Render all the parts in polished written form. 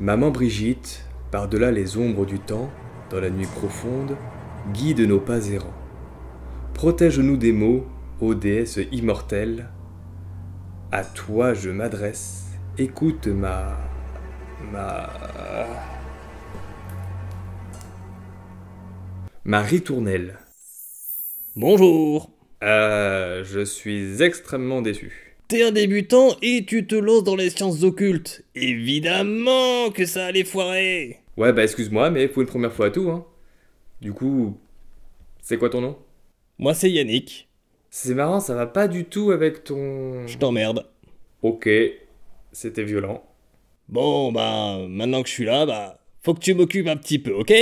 Maman Brigitte, par-delà les ombres du temps, dans la nuit profonde, guide nos pas errants. Protège-nous des maux, ô déesse immortelle. À toi je m'adresse, écoute ma ritournelle. Bonjour. Je suis extrêmement déçu. T'es un débutant et tu te lances dans les sciences occultes. Évidemment que ça allait foirer. Ouais, bah excuse-moi, mais pour une première fois à tout, hein. Du coup, c'est quoi ton nom? Moi c'est Yannick. C'est marrant, ça va pas du tout avec ton... Je t'emmerde. Ok, c'était violent. Bon bah, maintenant que je suis là, bah, faut que tu m'occupes un petit peu, ok?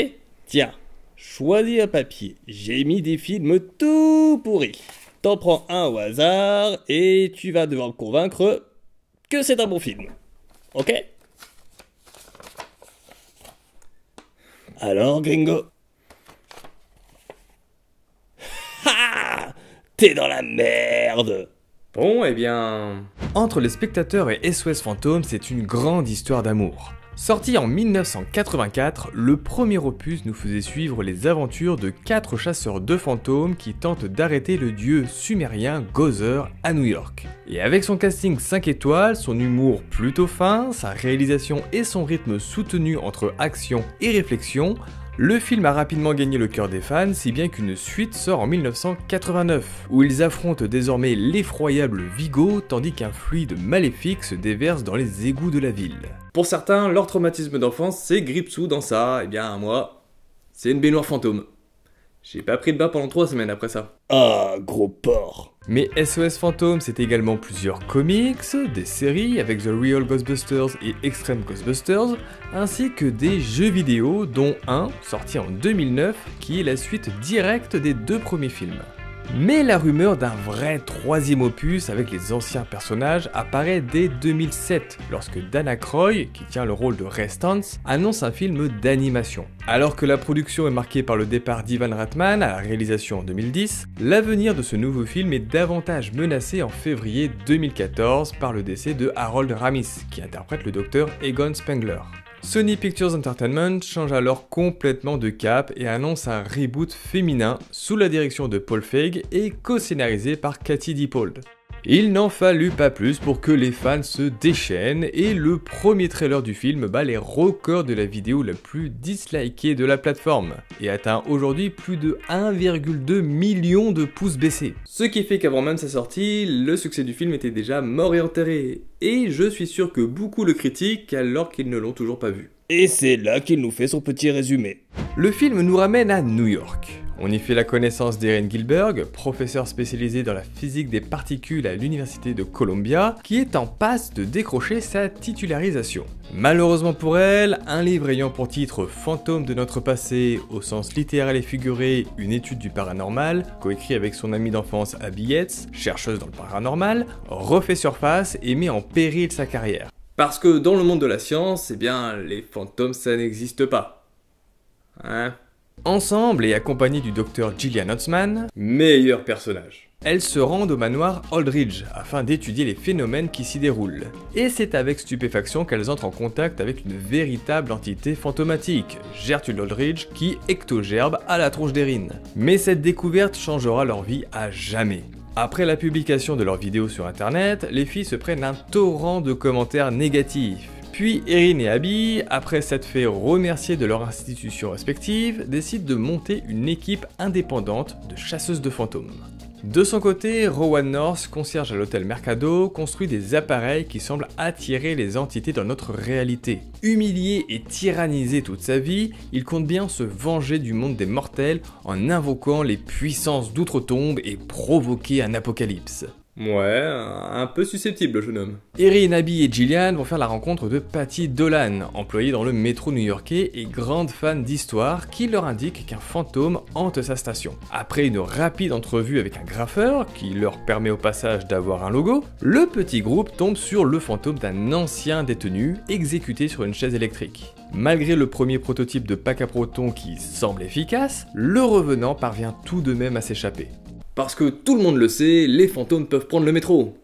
Tiens, choisis un papier. J'ai mis des films tout pourris. T'en prends un au hasard et tu vas devoir me convaincre que c'est un bon film. Ok? Alors, gringo? Ha! T'es dans la merde! Bon, eh bien... Entre les spectateurs et SOS Fantôme, c'est une grande histoire d'amour. Sorti en 1984, le premier opus nous faisait suivre les aventures de 4 chasseurs de fantômes qui tentent d'arrêter le dieu sumérien Gozer à New York. Et avec son casting 5 étoiles, son humour plutôt fin, sa réalisation et son rythme soutenu entre action et réflexion, le film a rapidement gagné le cœur des fans, si bien qu'une suite sort en 1989, où ils affrontent désormais l'effroyable Vigo, tandis qu'un fluide maléfique se déverse dans les égouts de la ville. Pour certains, leur traumatisme d'enfance, c'est Gripsou dans ça, et bien moi, c'est une baignoire fantôme. J'ai pas pris de bain pendant 3 semaines après ça. Ah, gros porc! Mais SOS Fantôme, c'est également plusieurs comics, des séries avec The Real Ghostbusters et Extreme Ghostbusters, ainsi que des jeux vidéo, dont un, sorti en 2009, qui est la suite directe des 2 premiers films. Mais la rumeur d'un vrai 3e opus avec les anciens personnages apparaît dès 2007, lorsque Dan Aykroyd, qui tient le rôle de Ray Stantz, annonce un film d'animation. Alors que la production est marquée par le départ d'Ivan Reitman à la réalisation en 2010, l'avenir de ce nouveau film est davantage menacé en février 2014 par le décès de Harold Ramis, qui interprète le docteur Egon Spengler. Sony Pictures Entertainment change alors complètement de cap et annonce un reboot féminin sous la direction de Paul Feig et co-scénarisé par Katie Dippold. Il n'en fallut pas plus pour que les fans se déchaînent et le premier trailer du film bat les records de la vidéo la plus dislikée de la plateforme et atteint aujourd'hui plus de 1,2 million de pouces baissés. Ce qui fait qu'avant même sa sortie, le succès du film était déjà mort et enterré. Et je suis sûr que beaucoup le critiquent alors qu'ils ne l'ont toujours pas vu. Et c'est là qu'il nous fait son petit résumé. Le film nous ramène à New York. On y fait la connaissance d'Erin Gilberg, professeure spécialisée dans la physique des particules à l'université de Columbia, qui est en passe de décrocher sa titularisation. Malheureusement pour elle, un livre ayant pour titre Fantômes de notre passé, au sens littéral et figuré, une étude du paranormal, coécrit avec son amie d'enfance Abby Yates, chercheuse dans le paranormal, refait surface et met en péril sa carrière. Parce que dans le monde de la science, eh bien, les fantômes ça n'existe pas. Hein? Ensemble et accompagnés du docteur Gillian Huntsman, meilleur personnage, elles se rendent au manoir Aldridge afin d'étudier les phénomènes qui s'y déroulent. Et c'est avec stupéfaction qu'elles entrent en contact avec une véritable entité fantomatique, Gertrude Aldridge, qui ectogerbe à la tronche d'Erin. Mais cette découverte changera leur vie à jamais. Après la publication de leurs vidéos sur internet, les filles se prennent un torrent de commentaires négatifs. Puis Erin et Abby, après s'être fait remercier de leur institution respective, décident de monter une équipe indépendante de chasseuses de fantômes. De son côté, Rowan North, concierge à l'hôtel Mercado, construit des appareils qui semblent attirer les entités dans notre réalité. Humilié et tyrannisé toute sa vie, il compte bien se venger du monde des mortels en invoquant les puissances d'outre-tombe et provoquer un apocalypse. Ouais, un peu susceptible le jeune homme. Erin, Abby et Gillian vont faire la rencontre de Patty Dolan, employée dans le métro new-yorkais et grande fan d'histoire, qui leur indique qu'un fantôme hante sa station. Après une rapide entrevue avec un graffeur, qui leur permet au passage d'avoir un logo, le petit groupe tombe sur le fantôme d'un ancien détenu exécuté sur une chaise électrique. Malgré le premier prototype de pack à protons qui semble efficace, le revenant parvient tout de même à s'échapper. Parce que tout le monde le sait, les fantômes peuvent prendre le métro.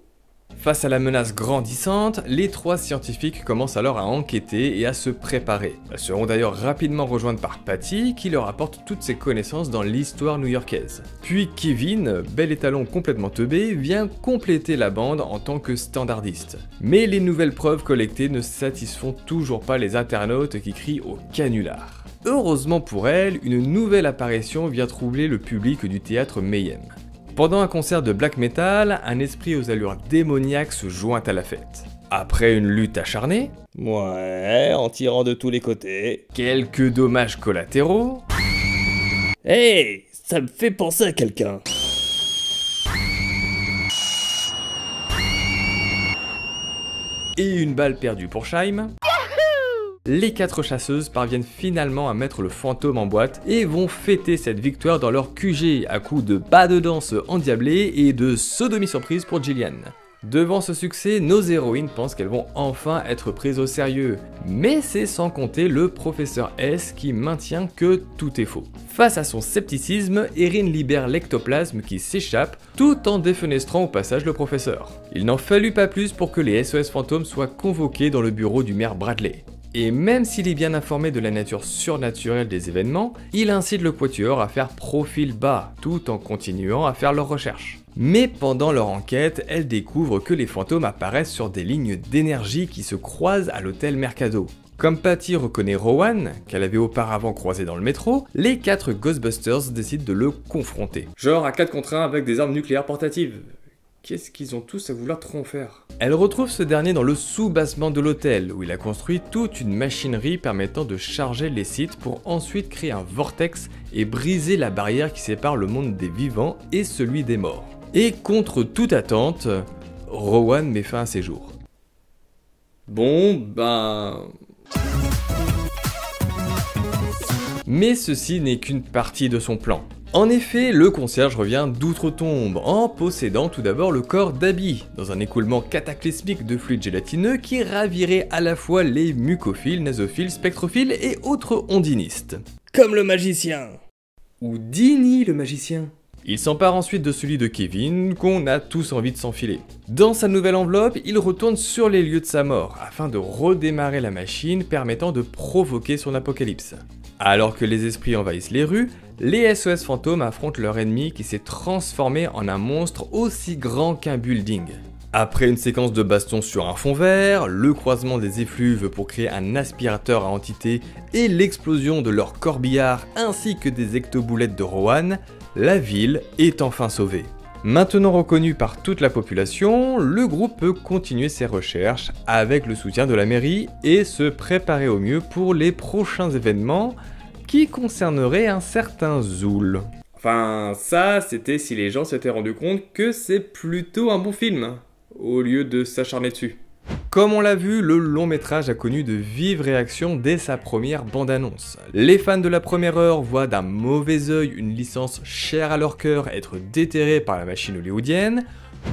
Face à la menace grandissante, les 3 scientifiques commencent alors à enquêter et à se préparer. Elles seront d'ailleurs rapidement rejointes par Patty, qui leur apporte toutes ses connaissances dans l'histoire new-yorkaise. Puis Kevin, bel étalon complètement teubé, vient compléter la bande en tant que standardiste. Mais les nouvelles preuves collectées ne satisfont toujours pas les internautes qui crient au canular. Heureusement pour elle, une nouvelle apparition vient troubler le public du théâtre Mayhem. Pendant un concert de black metal, un esprit aux allures démoniaques se joint à la fête. Après une lutte acharnée, Ouais, en tirant de tous les côtés. quelques dommages collatéraux, Hey, ça me fait penser à quelqu'un. et une balle perdue pour Scheim, les 4 chasseuses parviennent finalement à mettre le fantôme en boîte et vont fêter cette victoire dans leur QG à coups de pas de danse endiablés et de sodomie surprise pour Gillian. Devant ce succès, nos héroïnes pensent qu'elles vont enfin être prises au sérieux, mais c'est sans compter le professeur S qui maintient que tout est faux. Face à son scepticisme, Erin libère l'ectoplasme qui s'échappe tout en défenestrant au passage le professeur. Il n'en fallut pas plus pour que les SOS fantômes soient convoqués dans le bureau du maire Bradley. Et même s'il est bien informé de la nature surnaturelle des événements, il incite le quatuor à faire profil bas, tout en continuant à faire leurs recherches. Mais pendant leur enquête, elle découvre que les fantômes apparaissent sur des lignes d'énergie qui se croisent à l'hôtel Mercado. Comme Patty reconnaît Rowan, qu'elle avait auparavant croisé dans le métro, les 4 Ghostbusters décident de le confronter. Genre à 4 contre 1 avec des armes nucléaires portatives. Qu'est-ce qu'ils ont tous à vouloir trop en faire? Elle retrouve ce dernier dans le sous-bassement de l'hôtel, où il a construit toute une machinerie permettant de charger les sites pour ensuite créer un vortex et briser la barrière qui sépare le monde des vivants et celui des morts. Et contre toute attente, Rowan met fin à ses jours. Mais ceci n'est qu'une partie de son plan. En effet, le concierge revient d'outre-tombe, en possédant tout d'abord le corps d'Abby, dans un écoulement cataclysmique de fluide gélatineux qui ravirait à la fois les mucophiles, nasophiles, spectrophiles et autres ondinistes. Comme le magicien. Ou Dini le magicien. Il s'empare ensuite de celui de Kevin, qu'on a tous envie de s'enfiler. Dans sa nouvelle enveloppe, il retourne sur les lieux de sa mort, afin de redémarrer la machine permettant de provoquer son apocalypse. Alors que les esprits envahissent les rues, les SOS fantômes affrontent leur ennemi qui s'est transformé en un monstre aussi grand qu'un building. Après une séquence de baston sur un fond vert, le croisement des effluves pour créer un aspirateur à entités et l'explosion de leurs corbillards ainsi que des ectoboulettes de Rowan, la ville est enfin sauvée. Maintenant reconnu par toute la population, le groupe peut continuer ses recherches avec le soutien de la mairie et se préparer au mieux pour les prochains événements qui concerneraient un certain Zool. Enfin, ça, c'était si les gens s'étaient rendus compte que c'est plutôt un bon film, au lieu de s'acharner dessus. Comme on l'a vu, le long métrage a connu de vives réactions dès sa première bande-annonce. Les fans de la première heure voient d'un mauvais œil une licence chère à leur cœur être déterrée par la machine hollywoodienne.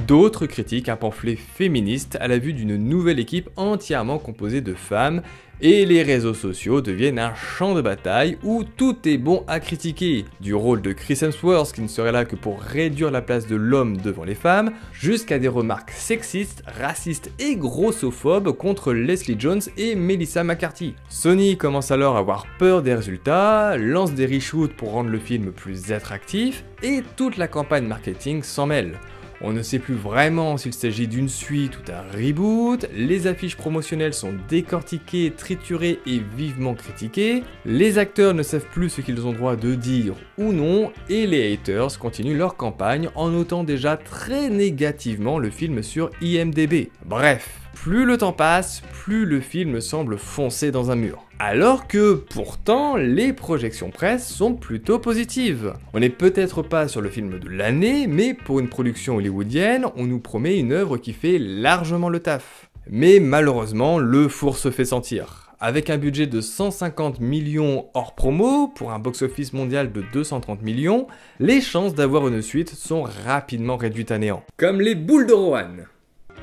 D'autres critiquent un pamphlet féministe à la vue d'une nouvelle équipe entièrement composée de femmes, et les réseaux sociaux deviennent un champ de bataille où tout est bon à critiquer, du rôle de Chris Hemsworth qui ne serait là que pour réduire la place de l'homme devant les femmes, jusqu'à des remarques sexistes, racistes et grossophobes contre Leslie Jones et Melissa McCarthy. Sony commence alors à avoir peur des résultats, lance des reshoots pour rendre le film plus attractif, et toute la campagne marketing s'en mêle. On ne sait plus vraiment s'il s'agit d'une suite ou d'un reboot, les affiches promotionnelles sont décortiquées, triturées et vivement critiquées, les acteurs ne savent plus ce qu'ils ont droit de dire ou non, et les haters continuent leur campagne en notant déjà très négativement le film sur IMDb. Bref, plus le temps passe, plus le film semble foncer dans un mur. Alors que, pourtant, les projections presse sont plutôt positives. On n'est peut-être pas sur le film de l'année, mais pour une production hollywoodienne, on nous promet une œuvre qui fait largement le taf. Mais malheureusement, le four se fait sentir. Avec un budget de 150 millions hors promo, pour un box-office mondial de 230 millions, les chances d'avoir une suite sont rapidement réduites à néant. Comme les boules de Rohan.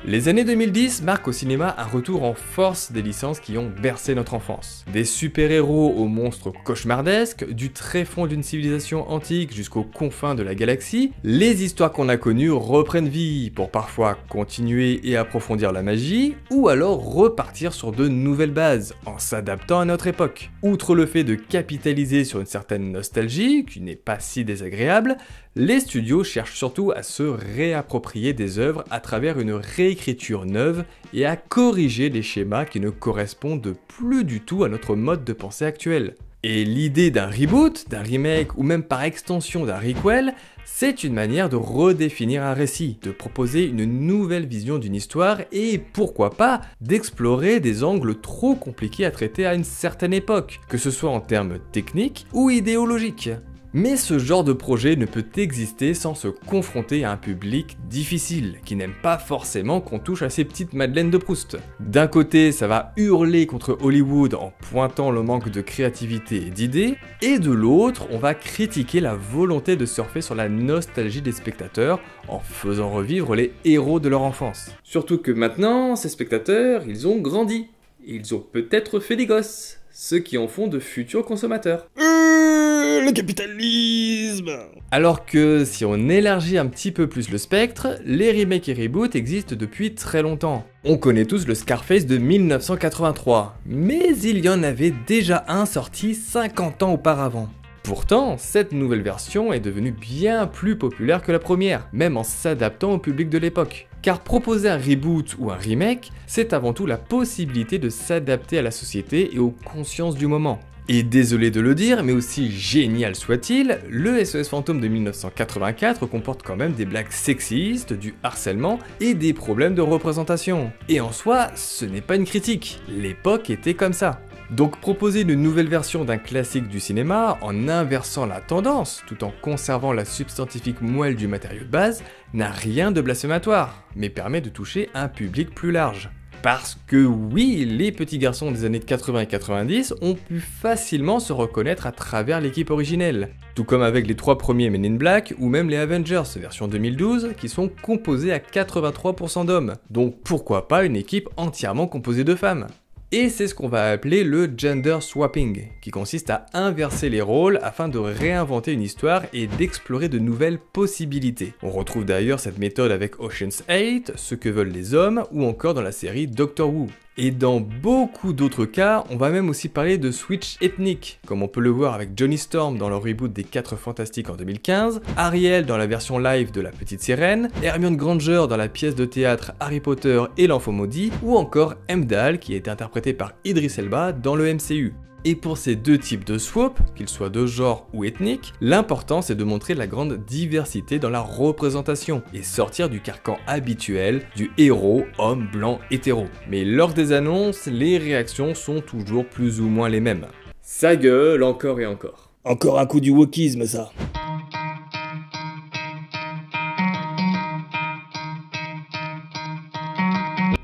Les années 2010 marquent au cinéma un retour en force des licences qui ont bercé notre enfance. Des super-héros aux monstres cauchemardesques, du tréfonds d'une civilisation antique jusqu'aux confins de la galaxie, les histoires qu'on a connues reprennent vie pour parfois continuer et approfondir la magie, ou alors repartir sur de nouvelles bases, en s'adaptant à notre époque. Outre le fait de capitaliser sur une certaine nostalgie, qui n'est pas si désagréable, les studios cherchent surtout à se réapproprier des œuvres à travers une réécriture neuve et à corriger les schémas qui ne correspondent plus du tout à notre mode de pensée actuel. Et l'idée d'un reboot, d'un remake ou même par extension d'un requel, c'est une manière de redéfinir un récit, de proposer une nouvelle vision d'une histoire et pourquoi pas d'explorer des angles trop compliqués à traiter à une certaine époque, que ce soit en termes techniques ou idéologiques. Mais ce genre de projet ne peut exister sans se confronter à un public difficile, qui n'aime pas forcément qu'on touche à ces petites madeleines de Proust. D'un côté, ça va hurler contre Hollywood en pointant le manque de créativité et d'idées, et de l'autre, on va critiquer la volonté de surfer sur la nostalgie des spectateurs en faisant revivre les héros de leur enfance. Surtout que maintenant, ces spectateurs, ils ont grandi. Ils ont peut-être fait des gosses, ceux qui en font de futurs consommateurs. Le capitalisme! Alors que si on élargit un petit peu plus le spectre, les remakes et reboots existent depuis très longtemps. On connaît tous le Scarface de 1983, mais il y en avait déjà un sorti 50 ans auparavant. Pourtant, cette nouvelle version est devenue bien plus populaire que la première, même en s'adaptant au public de l'époque. Car proposer un reboot ou un remake, c'est avant tout la possibilité de s'adapter à la société et aux consciences du moment. Et désolé de le dire, mais aussi génial soit-il, le SOS Fantôme de 1984 comporte quand même des blagues sexistes, du harcèlement et des problèmes de représentation. Et en soi, ce n'est pas une critique, l'époque était comme ça. Donc proposer une nouvelle version d'un classique du cinéma en inversant la tendance, tout en conservant la substantifique moelle du matériau de base, n'a rien de blasphématoire, mais permet de toucher un public plus large. Parce que oui, les petits garçons des années 80 et 90 ont pu facilement se reconnaître à travers l'équipe originelle. Tout comme avec les 3 premiers Men in Black ou même les Avengers version 2012 qui sont composés à 83% d'hommes. Donc pourquoi pas une équipe entièrement composée de femmes? Et c'est ce qu'on va appeler le gender swapping, qui consiste à inverser les rôles afin de réinventer une histoire et d'explorer de nouvelles possibilités. On retrouve d'ailleurs cette méthode avec Ocean's 8, Ce que veulent les hommes, ou encore dans la série Doctor Who. Et dans beaucoup d'autres cas, on va même aussi parler de switch ethnique, comme on peut le voir avec Johnny Storm dans le reboot des 4 Fantastiques en 2015, Ariel dans la version live de La Petite Sirène, Hermione Granger dans la pièce de théâtre Harry Potter et l'Enfant Maudit, ou encore Heimdall qui a été interprété par Idris Elba dans le MCU. Et pour ces deux types de swap, qu'ils soient de genre ou ethniques, l'important c'est de montrer la grande diversité dans la représentation et sortir du carcan habituel du héros homme blanc hétéro. Mais lors des annonces, les réactions sont toujours plus ou moins les mêmes. Ça gueule encore et encore. Encore un coup du wokisme, ça.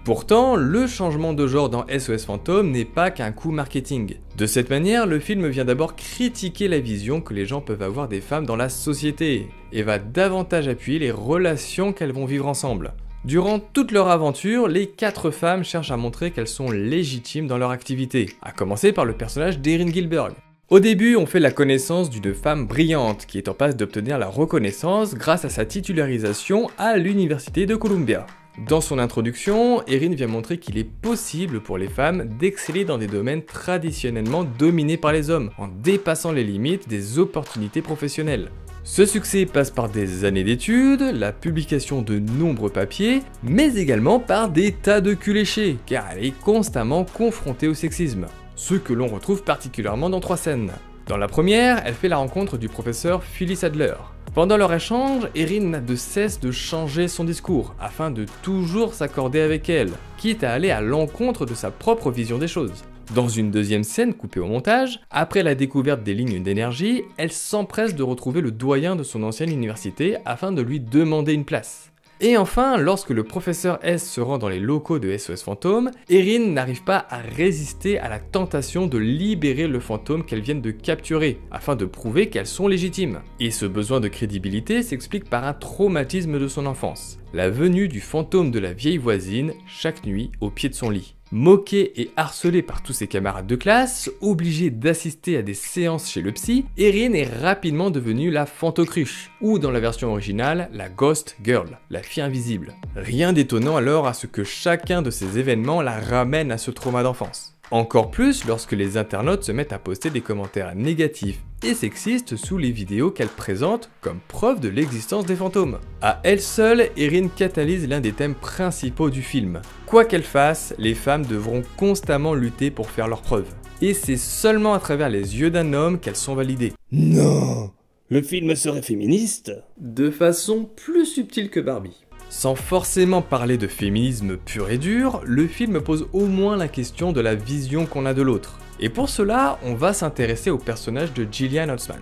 Pourtant, le changement de genre dans SOS Fantôme n'est pas qu'un coup marketing. De cette manière, le film vient d'abord critiquer la vision que les gens peuvent avoir des femmes dans la société, et va davantage appuyer les relations qu'elles vont vivre ensemble. Durant toute leur aventure, les 4 femmes cherchent à montrer qu'elles sont légitimes dans leur activité, à commencer par le personnage d'Erin Gilberg. Au début, on fait la connaissance d'une femme brillante qui est en passe d'obtenir la reconnaissance grâce à sa titularisation à l'université de Columbia. Dans son introduction, Erin vient montrer qu'il est possible pour les femmes d'exceller dans des domaines traditionnellement dominés par les hommes, en dépassant les limites des opportunités professionnelles. Ce succès passe par des années d'études, la publication de nombreux papiers, mais également par des tas de culs léchés, car elle est constamment confrontée au sexisme. Ce que l'on retrouve particulièrement dans 3 scènes. Dans la première, elle fait la rencontre du professeur Phyllis Adler. Pendant leur échange, Erin n'a de cesse de changer son discours, afin de toujours s'accorder avec elle, quitte à aller à l'encontre de sa propre vision des choses. Dans une deuxième scène coupée au montage, après la découverte des lignes d'énergie, elle s'empresse de retrouver le doyen de son ancienne université afin de lui demander une place. Et enfin, lorsque le professeur S se rend dans les locaux de SOS Fantôme, Erin n'arrive pas à résister à la tentation de libérer le fantôme qu'elles viennent de capturer, afin de prouver qu'elles sont légitimes. Et ce besoin de crédibilité s'explique par un traumatisme de son enfance. la venue du fantôme de la vieille voisine chaque nuit au pied de son lit. Moquée et harcelée par tous ses camarades de classe, obligée d'assister à des séances chez le psy, Erin est rapidement devenue la Fantocruche, ou dans la version originale, la Ghost Girl, la fille invisible. Rien d'étonnant alors à ce que chacun de ces événements la ramène à ce trauma d'enfance. Encore plus lorsque les internautes se mettent à poster des commentaires négatifs et sexistes sous les vidéos qu'elle présente comme preuve de l'existence des fantômes. À elle seule, Erin catalyse l'un des thèmes principaux du film. Quoi qu'elle fasse, les femmes devront constamment lutter pour faire leurs preuves. Et c'est seulement à travers les yeux d'un homme qu'elles sont validées. Non, le film serait féministe? De façon plus subtile que Barbie. Sans forcément parler de féminisme pur et dur, le film pose au moins la question de la vision qu'on a de l'autre. Et pour cela, on va s'intéresser au personnage de Gillian Holtzman.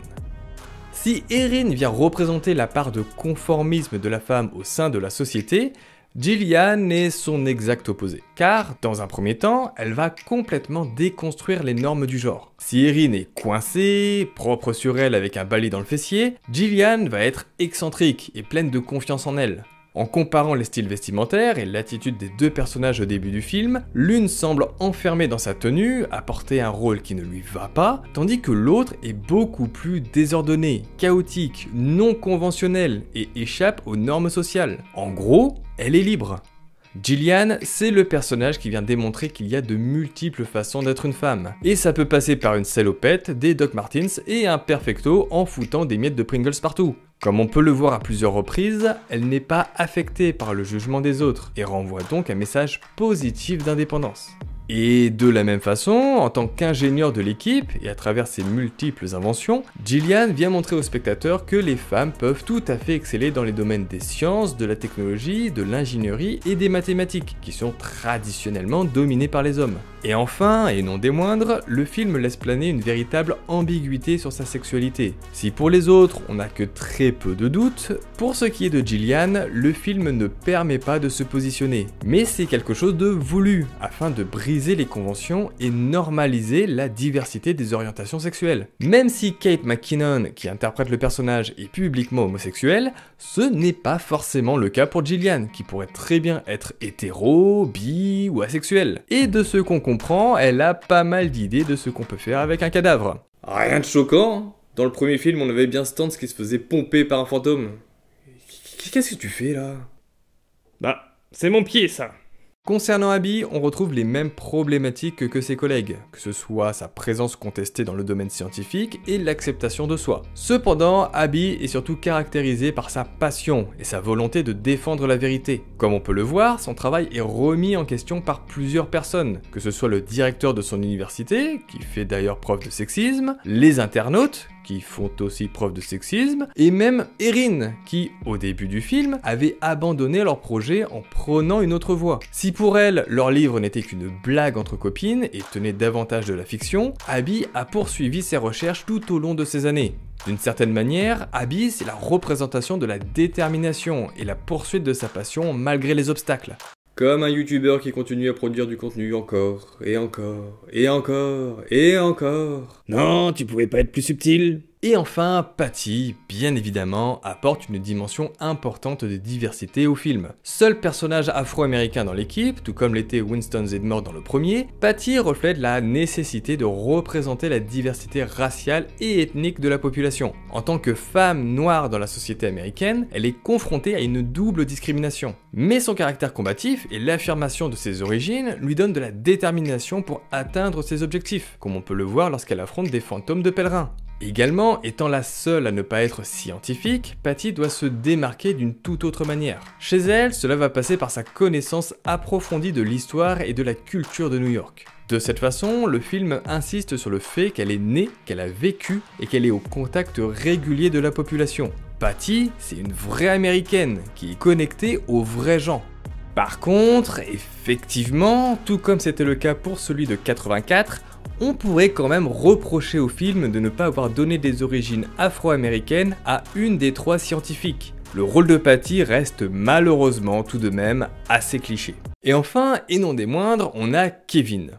Si Erin vient représenter la part de conformisme de la femme au sein de la société, Gillian est son exact opposé. Car, dans un premier temps, elle va complètement déconstruire les normes du genre. Si Erin est coincée, propre sur elle avec un balai dans le fessier, Gillian va être excentrique et pleine de confiance en elle. En comparant les styles vestimentaires et l'attitude des deux personnages au début du film, l'une semble enfermée dans sa tenue, à porter un rôle qui ne lui va pas, tandis que l'autre est beaucoup plus désordonnée, chaotique, non conventionnelle et échappe aux normes sociales. En gros, elle est libre. Gillian, c'est le personnage qui vient démontrer qu'il y a de multiples façons d'être une femme. Et ça peut passer par une salopette, des Doc Martens et un perfecto en foutant des miettes de Pringles partout. Comme on peut le voir à plusieurs reprises, elle n'est pas affectée par le jugement des autres et renvoie donc un message positif d'indépendance. Et de la même façon, en tant qu'ingénieur de l'équipe et à travers ses multiples inventions, Gillian vient montrer aux spectateurs que les femmes peuvent tout à fait exceller dans les domaines des sciences, de la technologie, de l'ingénierie et des mathématiques, qui sont traditionnellement dominés par les hommes. Et enfin, et non des moindres, le film laisse planer une véritable ambiguïté sur sa sexualité. Si pour les autres, on n'a que très peu de doutes, pour ce qui est de Gillian, le film ne permet pas de se positionner. Mais c'est quelque chose de voulu, afin de briser les conventions et normaliser la diversité des orientations sexuelles. Même si Kate McKinnon, qui interprète le personnage, est publiquement homosexuelle, ce n'est pas forcément le cas pour Gillian, qui pourrait très bien être hétéro, bi ou asexuelle. Et de ce qu'on comprend, elle a pas mal d'idées de ce qu'on peut faire avec un cadavre. Rien de choquant. Dans le premier film, on avait bien Stantz qui se faisait pomper par un fantôme. Qu'est-ce que tu fais là? Bah, c'est mon pied ça. Concernant Abby, on retrouve les mêmes problématiques que ses collègues, que ce soit sa présence contestée dans le domaine scientifique et l'acceptation de soi. Cependant, Abby est surtout caractérisée par sa passion et sa volonté de défendre la vérité. Comme on peut le voir, son travail est remis en question par plusieurs personnes, que ce soit le directeur de son université, qui fait d'ailleurs preuve de sexisme, les internautes, qui font aussi preuve de sexisme, et même Erin, qui, au début du film, avait abandonné leur projet en prenant une autre voie. Si pour elle, leur livre n'était qu'une blague entre copines et tenait davantage de la fiction, Abby a poursuivi ses recherches tout au long de ces années. D'une certaine manière, Abby, c'est la représentation de la détermination et la poursuite de sa passion malgré les obstacles. Comme un youtubeur qui continue à produire du contenu encore, et encore, et encore, et encore. Non, tu pouvais pas être plus subtil. Et enfin, Patty, bien évidemment, apporte une dimension importante de diversité au film. Seul personnage afro-américain dans l'équipe, tout comme l'était Winston Zeddemore dans le premier, Patty reflète la nécessité de représenter la diversité raciale et ethnique de la population. En tant que femme noire dans la société américaine, elle est confrontée à une double discrimination. Mais son caractère combatif et l'affirmation de ses origines lui donnent de la détermination pour atteindre ses objectifs, comme on peut le voir lorsqu'elle affronte des fantômes de pèlerins. Également, étant la seule à ne pas être scientifique, Patty doit se démarquer d'une toute autre manière. Chez elle, cela va passer par sa connaissance approfondie de l'histoire et de la culture de New York. De cette façon, le film insiste sur le fait qu'elle est née, qu'elle a vécu et qu'elle est au contact régulier de la population. Patty, c'est une vraie américaine qui est connectée aux vrais gens. Par contre, effectivement, tout comme c'était le cas pour celui de 84, on pourrait quand même reprocher au film de ne pas avoir donné des origines afro-américaines à une des trois scientifiques. Le rôle de Patty reste malheureusement tout de même assez cliché. Et enfin, et non des moindres, on a Kevin.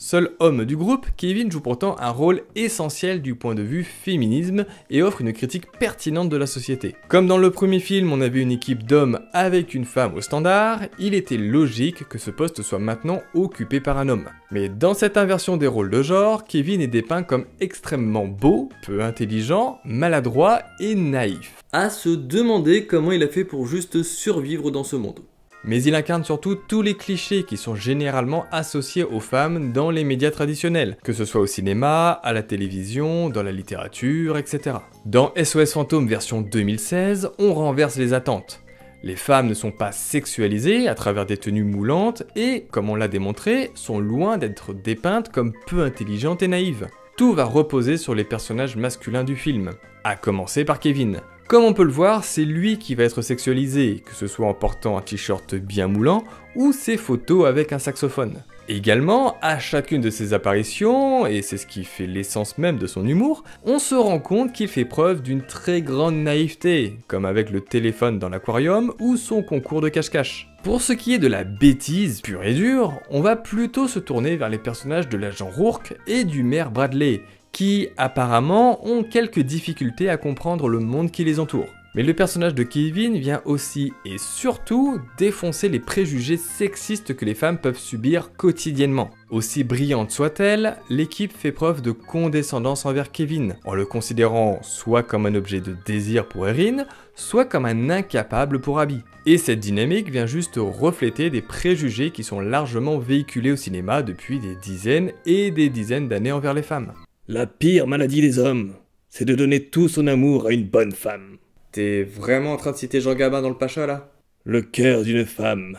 Seul homme du groupe, Kevin joue pourtant un rôle essentiel du point de vue féminisme et offre une critique pertinente de la société. Comme dans le premier film, on avait une équipe d'hommes avec une femme au standard, il était logique que ce poste soit maintenant occupé par un homme. Mais dans cette inversion des rôles de genre, Kevin est dépeint comme extrêmement beau, peu intelligent, maladroit et naïf. À se demander comment il a fait pour juste survivre dans ce monde. Mais il incarne surtout tous les clichés qui sont généralement associés aux femmes dans les médias traditionnels, que ce soit au cinéma, à la télévision, dans la littérature, etc. Dans SOS Fantôme version 2016, on renverse les attentes. Les femmes ne sont pas sexualisées à travers des tenues moulantes et, comme on l'a démontré, sont loin d'être dépeintes comme peu intelligentes et naïves. Tout va reposer sur les personnages masculins du film, à commencer par Kevin. Comme on peut le voir, c'est lui qui va être sexualisé, que ce soit en portant un t-shirt bien moulant ou ses photos avec un saxophone. Également, à chacune de ses apparitions, et c'est ce qui fait l'essence même de son humour, on se rend compte qu'il fait preuve d'une très grande naïveté, comme avec le téléphone dans l'aquarium ou son concours de cache-cache. Pour ce qui est de la bêtise pure et dure, on va plutôt se tourner vers les personnages de l'agent Rourke et du maire Bradley, qui apparemment ont quelques difficultés à comprendre le monde qui les entoure. Mais le personnage de Kevin vient aussi et surtout défoncer les préjugés sexistes que les femmes peuvent subir quotidiennement. Aussi brillante soit-elle, l'équipe fait preuve de condescendance envers Kevin, en le considérant soit comme un objet de désir pour Erin, soit comme un incapable pour Abby. Et cette dynamique vient juste refléter des préjugés qui sont largement véhiculés au cinéma depuis des dizaines et des dizaines d'années envers les femmes. La pire maladie des hommes, c'est de donner tout son amour à une bonne femme. T'es vraiment en train de citer Jean Gabin dans le Pacha là? Le cœur d'une femme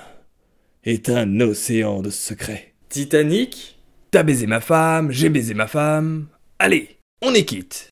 est un océan de secrets. Titanic? T'as baisé ma femme, j'ai baisé ma femme. Allez, on est quitte.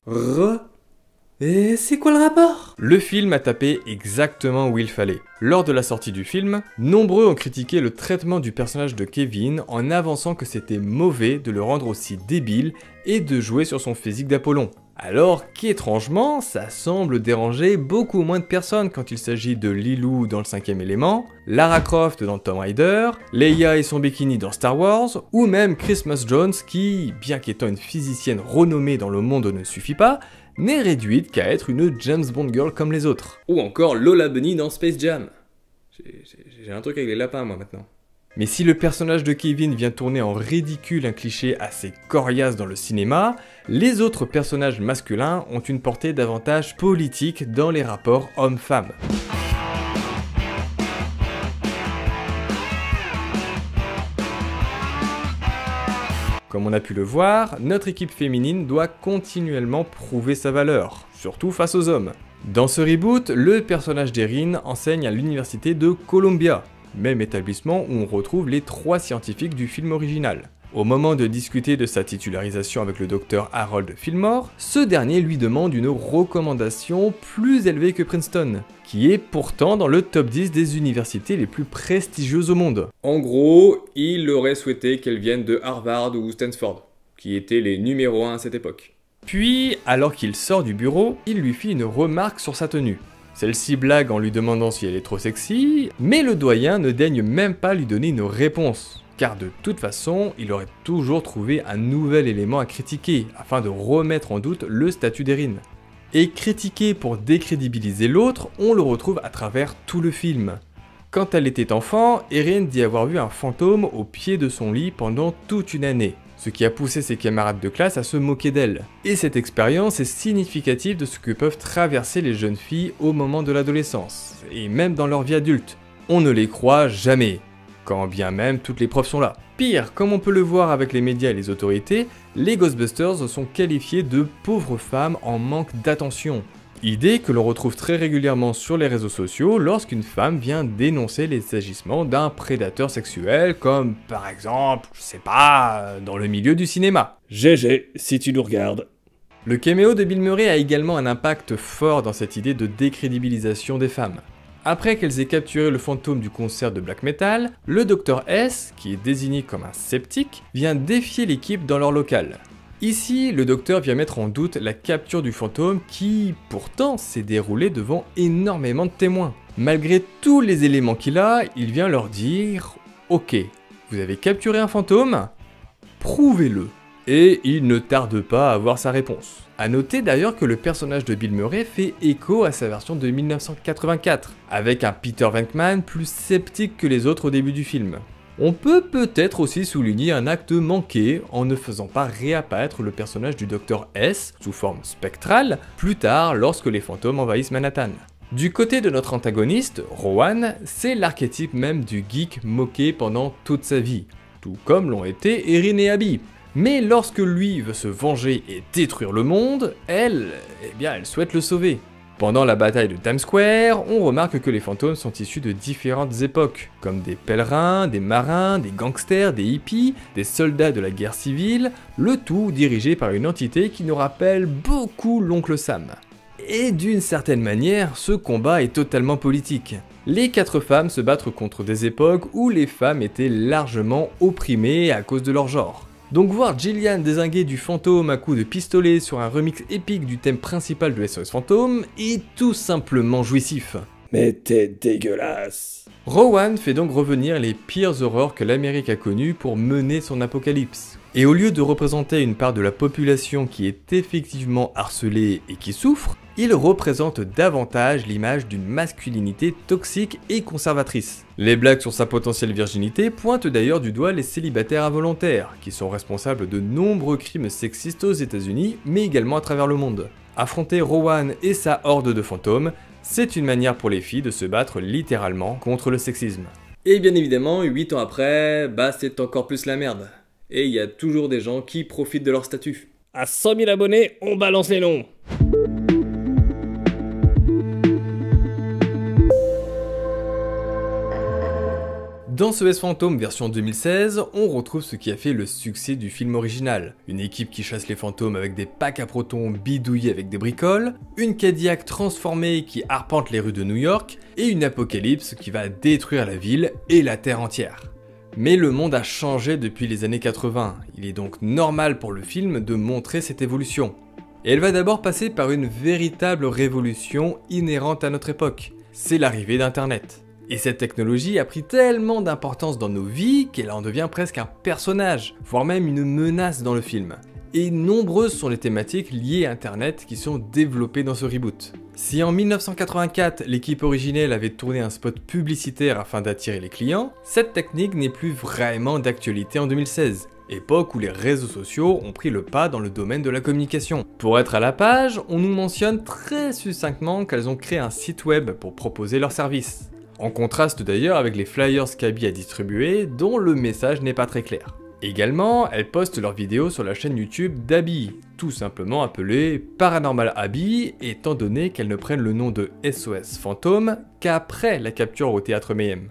Et c'est quoi le rapport? Le film a tapé exactement où il fallait. Lors de la sortie du film, nombreux ont critiqué le traitement du personnage de Kevin en avançant que c'était mauvais de le rendre aussi débile et de jouer sur son physique d'Apollon. Alors qu'étrangement, ça semble déranger beaucoup moins de personnes quand il s'agit de Lilou dans le 5e élément, Lara Croft dans Tomb Raider, Leia et son bikini dans Star Wars, ou même Christmas Jones qui, bien qu'étant une physicienne renommée dans le monde ne suffit pas, n'est réduite qu'à être une James Bond girl comme les autres. Ou encore Lola Bunny dans Space Jam. J'ai un truc avec les lapins moi maintenant. Mais si le personnage de Kevin vient tourner en ridicule un cliché assez coriace dans le cinéma, les autres personnages masculins ont une portée davantage politique dans les rapports hommes-femmes. Comme on a pu le voir, notre équipe féminine doit continuellement prouver sa valeur, surtout face aux hommes. Dans ce reboot, le personnage d'Erin enseigne à l'université de Columbia, même établissement où on retrouve les 3 scientifiques du film original. Au moment de discuter de sa titularisation avec le docteur Harold Fillmore, ce dernier lui demande une recommandation plus élevée que Princeton, qui est pourtant dans le top 10 des universités les plus prestigieuses au monde. En gros, il aurait souhaité qu'elle vienne de Harvard ou Stanford, qui étaient les numéros 1 à cette époque. Puis, alors qu'il sort du bureau, il lui fit une remarque sur sa tenue. Celle-ci blague en lui demandant si elle est trop sexy, mais le doyen ne daigne même pas lui donner une réponse, car de toute façon, il aurait toujours trouvé un nouvel élément à critiquer, afin de remettre en doute le statut d'Erin. Et critiquer pour décrédibiliser l'autre, on le retrouve à travers tout le film. Quand elle était enfant, Erin dit avoir vu un fantôme au pied de son lit pendant toute une année, ce qui a poussé ses camarades de classe à se moquer d'elle. Et cette expérience est significative de ce que peuvent traverser les jeunes filles au moment de l'adolescence, et même dans leur vie adulte. On ne les croit jamais, quand bien même toutes les preuves sont là. Pire, comme on peut le voir avec les médias et les autorités, les Ghostbusters sont qualifiés de pauvres femmes en manque d'attention. Idée que l'on retrouve très régulièrement sur les réseaux sociaux lorsqu'une femme vient dénoncer les agissements d'un prédateur sexuel, comme par exemple, je sais pas, dans le milieu du cinéma. GG, si tu nous regardes. Le caméo de Bill Murray a également un impact fort dans cette idée de décrédibilisation des femmes. Après qu'elles aient capturé le fantôme du concert de black metal, le Dr S, qui est désigné comme un sceptique, vient défier l'équipe dans leur local. Ici, le docteur vient mettre en doute la capture du fantôme qui, pourtant, s'est déroulée devant énormément de témoins. Malgré tous les éléments qu'il a, il vient leur dire « Ok, vous avez capturé un fantôme ? Prouvez-le. Et il ne tarde pas à avoir sa réponse. A noter d'ailleurs que le personnage de Bill Murray fait écho à sa version de 1984, avec un Peter Venkman plus sceptique que les autres au début du film. On peut peut-être aussi souligner un acte manqué en ne faisant pas réapparaître le personnage du Dr S sous forme spectrale plus tard lorsque les fantômes envahissent Manhattan. Du côté de notre antagoniste, Rowan, c'est l'archétype même du geek moqué pendant toute sa vie, tout comme l'ont été Erin et Abby. Mais lorsque lui veut se venger et détruire le monde, elle souhaite le sauver. Pendant la bataille de Times Square, on remarque que les fantômes sont issus de différentes époques, comme des pèlerins, des marins, des gangsters, des hippies, des soldats de la guerre civile, le tout dirigé par une entité qui nous rappelle beaucoup l'oncle Sam. Et d'une certaine manière, ce combat est totalement politique. Les 4 femmes se battent contre des époques où les femmes étaient largement opprimées à cause de leur genre. Donc voir Gillian dézinguer du fantôme à coups de pistolet sur un remix épique du thème principal de SOS Fantôme est tout simplement jouissif. Mais t'es dégueulasse. Rowan fait donc revenir les pires horreurs que l'Amérique a connues pour mener son apocalypse. Et au lieu de représenter une part de la population qui est effectivement harcelée et qui souffre, il représente davantage l'image d'une masculinité toxique et conservatrice. Les blagues sur sa potentielle virginité pointent d'ailleurs du doigt les célibataires involontaires, qui sont responsables de nombreux crimes sexistes aux États-Unis, mais également à travers le monde. Affronter Rowan et sa horde de fantômes, c'est une manière pour les filles de se battre littéralement contre le sexisme. Et bien évidemment, 8 ans après, c'est encore plus la merde. Et il y a toujours des gens qui profitent de leur statut. À 100 000 abonnés, on balance les noms. Dans SOS Fantôme version 2016, on retrouve ce qui a fait le succès du film original. Une équipe qui chasse les fantômes avec des packs à protons bidouillés avec des bricoles, une Cadillac transformée qui arpente les rues de New York, et une apocalypse qui va détruire la ville et la Terre entière. Mais le monde a changé depuis les années 80, il est donc normal pour le film de montrer cette évolution. Et elle va d'abord passer par une véritable révolution inhérente à notre époque, c'est l'arrivée d'Internet. Et cette technologie a pris tellement d'importance dans nos vies qu'elle en devient presque un personnage, voire même une menace dans le film. Et nombreuses sont les thématiques liées à Internet qui sont développées dans ce reboot. Si en 1984, l'équipe originelle avait tourné un spot publicitaire afin d'attirer les clients, cette technique n'est plus vraiment d'actualité en 2016, époque où les réseaux sociaux ont pris le pas dans le domaine de la communication. Pour être à la page, on nous mentionne très succinctement qu'elles ont créé un site web pour proposer leurs services. En contraste d'ailleurs avec les flyers qu'Abby a distribués, dont le message n'est pas très clair. Également, elles postent leurs vidéos sur la chaîne YouTube d'Abby, tout simplement appelée Paranormal Abby, étant donné qu'elles ne prennent le nom de SOS Fantôme qu'après la capture au théâtre Mayhem.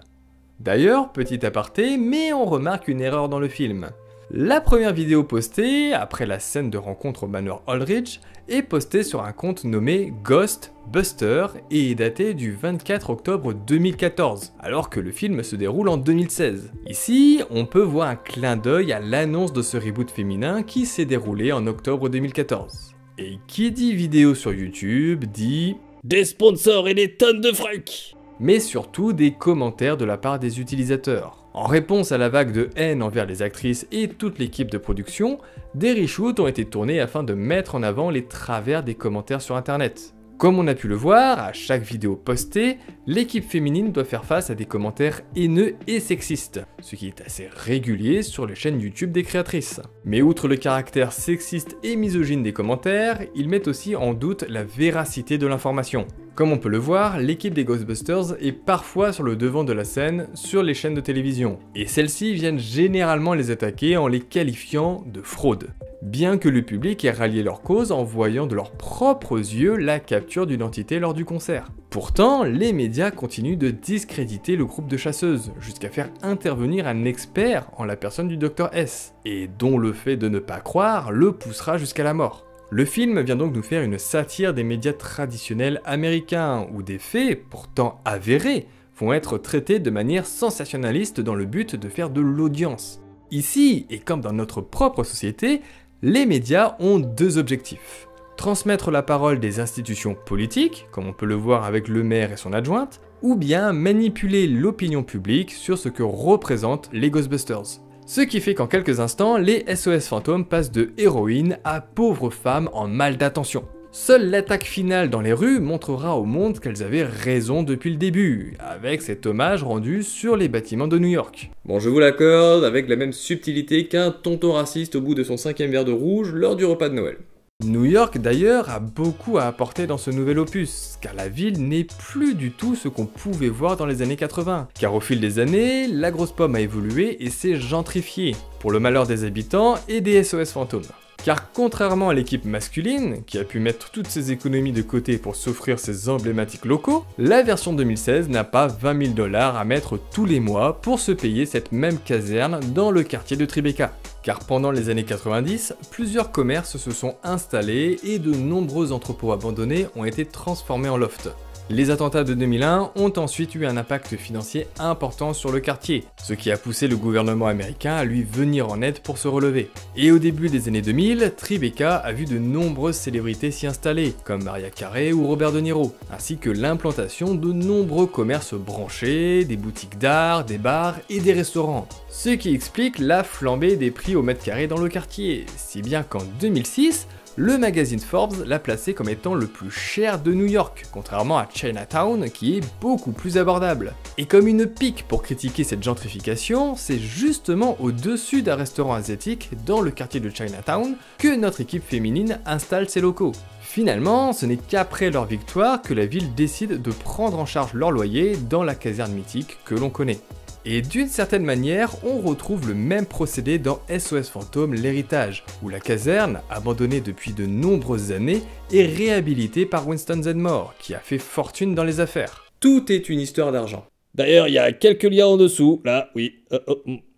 D'ailleurs, petit aparté, mais on remarque une erreur dans le film. La première vidéo postée, après la scène de rencontre au manoir Aldridge, est postée sur un compte nommé Ghostbuster et est datée du 24 octobre 2014, alors que le film se déroule en 2016. Ici, on peut voir un clin d'œil à l'annonce de ce reboot féminin qui s'est déroulé en octobre 2014. Et qui dit vidéo sur YouTube dit des sponsors et des tonnes de fric. Mais surtout des commentaires de la part des utilisateurs. En réponse à la vague de haine envers les actrices et toute l'équipe de production, des reshoots ont été tournés afin de mettre en avant les travers des commentaires sur internet. Comme on a pu le voir, à chaque vidéo postée, l'équipe féminine doit faire face à des commentaires haineux et sexistes, ce qui est assez régulier sur les chaînes YouTube des créatrices. Mais outre le caractère sexiste et misogyne des commentaires, ils mettent aussi en doute la véracité de l'information. Comme on peut le voir, l'équipe des Ghostbusters est parfois sur le devant de la scène sur les chaînes de télévision, et celles-ci viennent généralement les attaquer en les qualifiant de fraude. Bien que le public ait rallié leur cause en voyant de leurs propres yeux la capture d'une entité lors du concert. Pourtant, les médias continuent de discréditer le groupe de chasseuses, jusqu'à faire intervenir un expert en la personne du Dr S, et dont le fait de ne pas croire le poussera jusqu'à la mort. Le film vient donc nous faire une satire des médias traditionnels américains, où des faits, pourtant avérés, vont être traités de manière sensationnaliste dans le but de faire de l'audience. Ici, et comme dans notre propre société, les médias ont deux objectifs. Transmettre la parole des institutions politiques, comme on peut le voir avec le maire et son adjointe, ou bien manipuler l'opinion publique sur ce que représentent les Ghostbusters. Ce qui fait qu'en quelques instants, les SOS fantômes passent de héroïnes à pauvres femmes en mal d'attention. Seule l'attaque finale dans les rues montrera au monde qu'elles avaient raison depuis le début, avec cet hommage rendu sur les bâtiments de New York. Bon, je vous l'accorde, avec la même subtilité qu'un tonton raciste au bout de son 5e verre de rouge lors du repas de Noël. New York d'ailleurs a beaucoup à apporter dans ce nouvel opus, car la ville n'est plus du tout ce qu'on pouvait voir dans les années 80. Car au fil des années, la grosse pomme a évolué et s'est gentrifiée, pour le malheur des habitants et des SOS fantômes. Car contrairement à l'équipe masculine, qui a pu mettre toutes ses économies de côté pour s'offrir ses emblématiques locaux, la version 2016 n'a pas 20 000 $ à mettre tous les mois pour se payer cette même caserne dans le quartier de Tribeca. Car pendant les années 90, plusieurs commerces se sont installés et de nombreux entrepôts abandonnés ont été transformés en loft. Les attentats de 2001 ont ensuite eu un impact financier important sur le quartier, ce qui a poussé le gouvernement américain à lui venir en aide pour se relever. Et au début des années 2000, Tribeca a vu de nombreuses célébrités s'y installer, comme Mariah Carey ou Robert De Niro, ainsi que l'implantation de nombreux commerces branchés, des boutiques d'art, des bars et des restaurants. Ce qui explique la flambée des prix au mètre carré dans le quartier, si bien qu'en 2006, le magazine Forbes l'a placé comme étant le plus cher de New York, contrairement à Chinatown qui est beaucoup plus abordable. Et comme une pique pour critiquer cette gentrification, c'est justement au-dessus d'un restaurant asiatique dans le quartier de Chinatown que notre équipe féminine installe ses locaux. Finalement, ce n'est qu'après leur victoire que la ville décide de prendre en charge leur loyer dans la caserne mythique que l'on connaît. Et d'une certaine manière, on retrouve le même procédé dans SOS Fantôme l'héritage, où la caserne, abandonnée depuis de nombreuses années, est réhabilitée par Winston Zeddemore, qui a fait fortune dans les affaires. Tout est une histoire d'argent. D'ailleurs, il y a quelques liens en dessous, là, oui,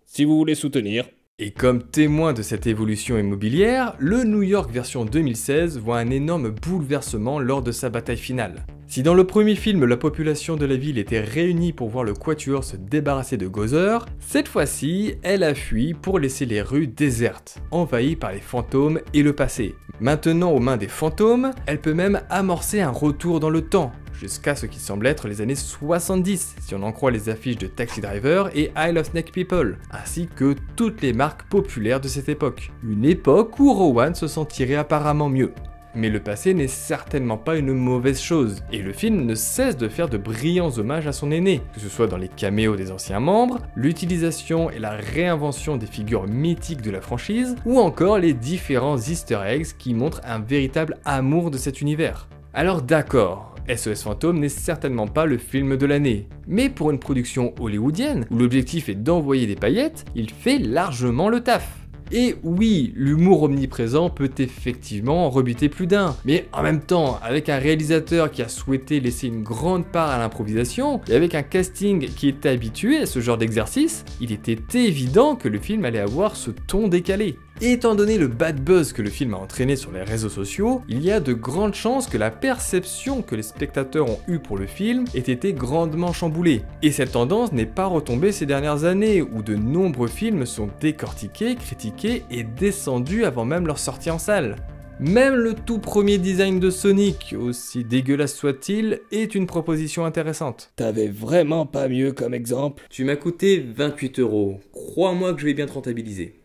si vous voulez soutenir. Et comme témoin de cette évolution immobilière, le New York version 2016 voit un énorme bouleversement lors de sa bataille finale. Si dans le premier film la population de la ville était réunie pour voir le Quatuor se débarrasser de Gozer, cette fois-ci elle a fui pour laisser les rues désertes, envahies par les fantômes et le passé. Maintenant aux mains des fantômes, elle peut même amorcer un retour dans le temps, jusqu'à ce qui semble être les années 70, si on en croit les affiches de Taxi Driver et Isle of Snake People, ainsi que toutes les marques populaires de cette époque. Une époque où Rowan se sentirait apparemment mieux. Mais le passé n'est certainement pas une mauvaise chose, et le film ne cesse de faire de brillants hommages à son aîné, que ce soit dans les caméos des anciens membres, l'utilisation et la réinvention des figures mythiques de la franchise, ou encore les différents easter eggs qui montrent un véritable amour de cet univers. Alors d'accord, SOS Fantôme n'est certainement pas le film de l'année, mais pour une production hollywoodienne, où l'objectif est d'envoyer des paillettes, il fait largement le taf. Et oui, l'humour omniprésent peut effectivement en rebuter plus d'un, mais en même temps, avec un réalisateur qui a souhaité laisser une grande part à l'improvisation, et avec un casting qui était habitué à ce genre d'exercice, il était évident que le film allait avoir ce ton décalé. Et étant donné le bad buzz que le film a entraîné sur les réseaux sociaux, il y a de grandes chances que la perception que les spectateurs ont eue pour le film ait été grandement chamboulée. Et cette tendance n'est pas retombée ces dernières années, où de nombreux films sont décortiqués, critiqués et descendus avant même leur sortie en salle. Même le tout premier design de Sonic, aussi dégueulasse soit-il, est une proposition intéressante. T'avais vraiment pas mieux comme exemple? Tu m'as coûté 28 €. Crois-moi que je vais bien te rentabiliser.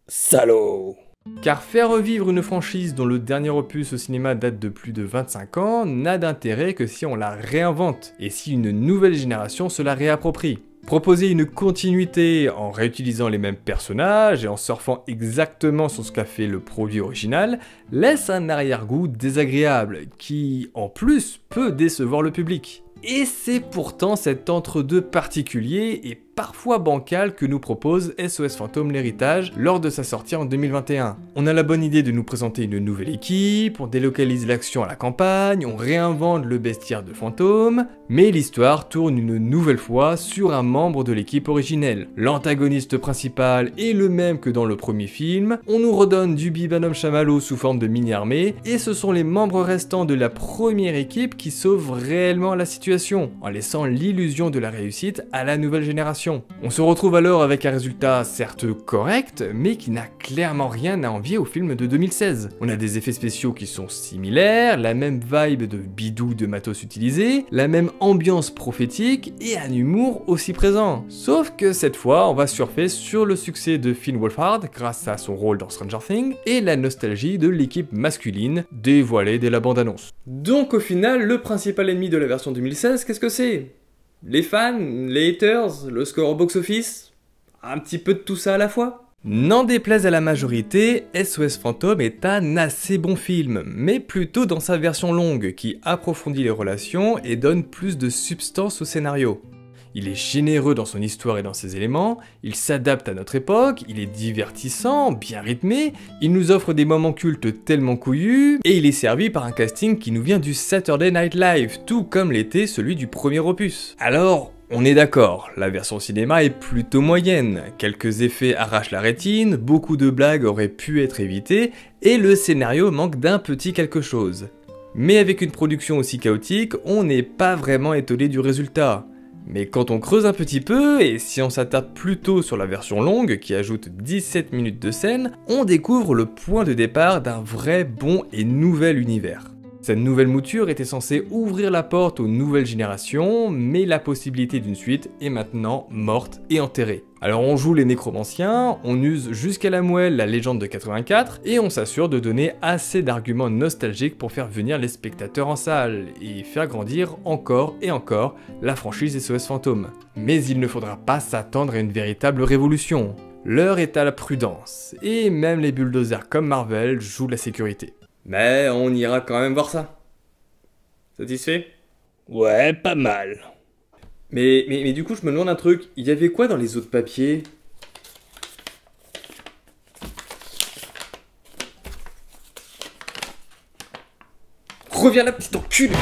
Salaud! Car faire revivre une franchise dont le dernier opus au cinéma date de plus de 25 ans n'a d'intérêt que si on la réinvente, et si une nouvelle génération se la réapproprie. Proposer une continuité en réutilisant les mêmes personnages et en surfant exactement sur ce qu'a fait le produit original laisse un arrière-goût désagréable qui, en plus, peut décevoir le public. Et c'est pourtant cet entre-deux particulier et parfois bancal que nous propose SOS Fantôme l'héritage lors de sa sortie en 2021. On a la bonne idée de nous présenter une nouvelle équipe, on délocalise l'action à la campagne, on réinvente le bestiaire de fantômes, mais l'histoire tourne une nouvelle fois sur un membre de l'équipe originelle. L'antagoniste principal est le même que dans le premier film, on nous redonne du Bibanoum Chamallow sous forme de mini-armée, et ce sont les membres restants de la première équipe qui sauvent réellement la situation, en laissant l'illusion de la réussite à la nouvelle génération. génération. On se retrouve alors avec un résultat certes correct, mais qui n'a clairement rien à envier au film de 2016. On a des effets spéciaux qui sont similaires, la même vibe de bidou de matos utilisés, la même ambiance prophétique et un humour aussi présent. Sauf que cette fois, on va surfer sur le succès de Finn Wolfhard grâce à son rôle dans Stranger Things et la nostalgie de l'équipe masculine dévoilée dès la bande-annonce. Donc au final, le principal ennemi de la version 2016, qu'est-ce que c'est? Les fans, les haters, le score au box-office? Un petit peu de tout ça à la fois? N'en déplaise à la majorité, SOS Fantôme est un assez bon film, mais plutôt dans sa version longue qui approfondit les relations et donne plus de substance au scénario. Il est généreux dans son histoire et dans ses éléments, il s'adapte à notre époque, il est divertissant, bien rythmé, il nous offre des moments cultes tellement couillus, et il est servi par un casting qui nous vient du Saturday Night Live, tout comme l'était celui du premier opus. Alors, on est d'accord, la version cinéma est plutôt moyenne, quelques effets arrachent la rétine, beaucoup de blagues auraient pu être évitées, et le scénario manque d'un petit quelque chose. Mais avec une production aussi chaotique, on n'est pas vraiment étonné du résultat. Mais quand on creuse un petit peu, et si on s'attarde plutôt sur la version longue qui ajoute 17 minutes de scène, on découvre le point de départ d'un vrai bon et nouvel univers. Cette nouvelle mouture était censée ouvrir la porte aux nouvelles générations, mais la possibilité d'une suite est maintenant morte et enterrée. Alors on joue les nécromanciens, on use jusqu'à la moelle la légende de 84, et on s'assure de donner assez d'arguments nostalgiques pour faire venir les spectateurs en salle, et faire grandir encore et encore la franchise SOS Fantôme. Mais il ne faudra pas s'attendre à une véritable révolution. L'heure est à la prudence, et même les bulldozers comme Marvel jouent la sécurité. Mais on ira quand même voir ça. Satisfait? Ouais, pas mal. Mais du coup, je me demande un truc. Il y avait quoi dans les autres papiers? Reviens là, petit enculé!